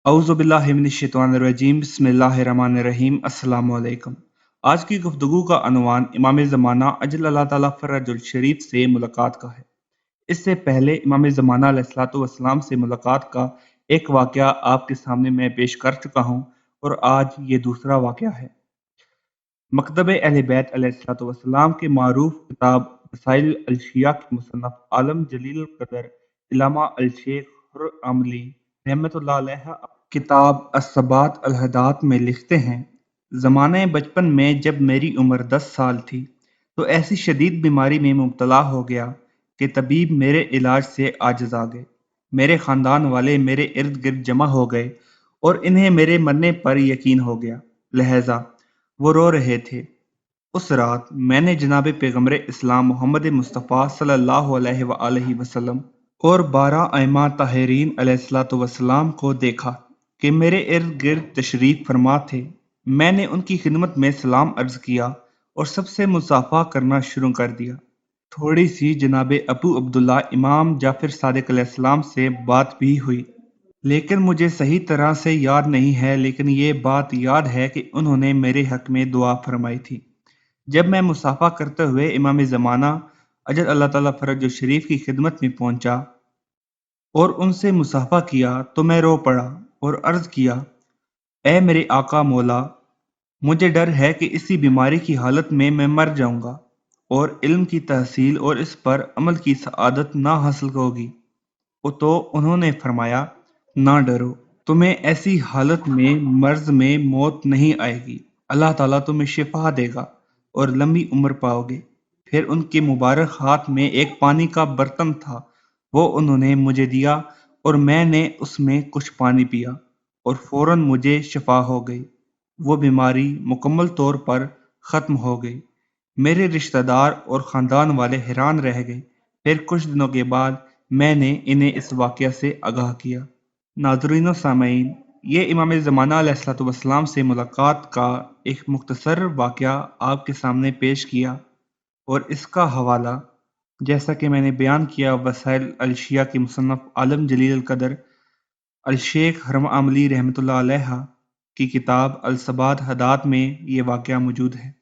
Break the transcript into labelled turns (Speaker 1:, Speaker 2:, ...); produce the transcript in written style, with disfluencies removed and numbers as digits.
Speaker 1: औज़ुबिल्लाहिमिनश्शैतानिर्रजीम बिस्मिल्लाहिर्रहमानिर्रहीम अस्सलामु अलैकुम। आज की गुफ्तगू का अनवान इमाम ज़माना अजल अल्लाह ताला फ़रजुल शरीफ से मुलाकात का है। इससे पहले इमाम ज़माना अलैहिस्सलातु वस्सलाम से मुलाकात का एक वाक़या आपके सामने मैं पेश कर चुका हूँ और आज ये दूसरा वाक़या है। मकतब अहले बैत अलैहिस्सलातु वस्सलाम के मारूफ किताब मसाइल अल-शिया के मुसन्नफ़ आलम जलील क़दर इल्लामा अल-शेख हुर्र अमली रहमतुल्लाह अलैह किताब अस्सबात अल-हदात में लिखते हैं, ज़माने बचपन में जब मेरी उम्र 10 साल थी तो ऐसी शदीद बीमारी में मुब्तला हो गया कि तबीब मेरे इलाज से आजिज़ आ गए। मेरे ख़ानदान वाले मेरे इर्द गिर्द जमा हो गए और इन्हें मेरे मरने पर यकीन हो गया, लिहाजा वो रो रहे थे। उस रात मैंने जनाब पैगम्बर इस्लाम मोहम्मद मुस्तफ़ा सल्लल्लाहु अलैहि वसल्लम और 12 अइम्मा ताहिरीन अलैहिस्सलातु वस्सलाम को देखा कि मेरे इर्द गिर्द तशरीफ़ फरमा थे। मैंने उनकी खिदमत में सलाम अर्ज़ किया और सबसे मुसाफ़ा करना शुरू कर दिया। थोड़ी सी जनाब अबू अब्दुल्ला इमाम जाफ़र सादिक़ अलैहिस्सलाम से बात भी हुई, लेकिन मुझे सही तरह से याद नहीं है, लेकिन ये बात याद है कि उन्होंने मेरे हक़ में दुआ फरमाई थी। जब मैं मुसाफ़ा करते हुए इमाम ज़माना अजल अल्लाह ताला फ़रज शरीफ की खिदमत में पहुँचा और उनसे मुसाफ़ा किया तो मैं रो पड़ा और अर्ज़ किया, ए मेरे आका मौला, मुझे डर है कि इसी बीमारी की हालत में मैं मर जाऊँगा और इल्म की तहसील और इस पर अमल की सआदत ना हासिल होगी। तो उन्होंने फरमाया, ना डरो, तुम्हें ऐसी हालत में मर्ज में मौत नहीं आएगी। अल्लाह ताला तुम्हें शिफा देगा और लंबी उम्र पाओगे। फिर उनके मुबारक हाथ में एक पानी का बर्तन था, वो उन्होंने मुझे दिया और मैंने उसमें कुछ पानी पिया और फौरन मुझे शिफा हो गई। वो बीमारी मुकम्मल तौर पर ख़त्म हो गई। मेरे रिश्तेदार और ख़ानदान वाले हैरान रह गए। फिर कुछ दिनों के बाद मैंने इन्हें इस वाक़या से आगाह किया। नाज़रीन व सामईन, ये इमाम ज़माना अलैहिस्सलातु वस्सलाम से मुलाकात का एक मुख्तसर वाक़या आपके सामने पेश किया और इसका हवाला, जैसा कि मैंने बयान किया, वसाइल अल-शिया की मुसन्नफ़ आलम जलील क़दर अल-शेख हुर्र अमली रहमतुल्लाह अलैह की किताब अल-सबात हदात में ये वाक़या मौजूद है।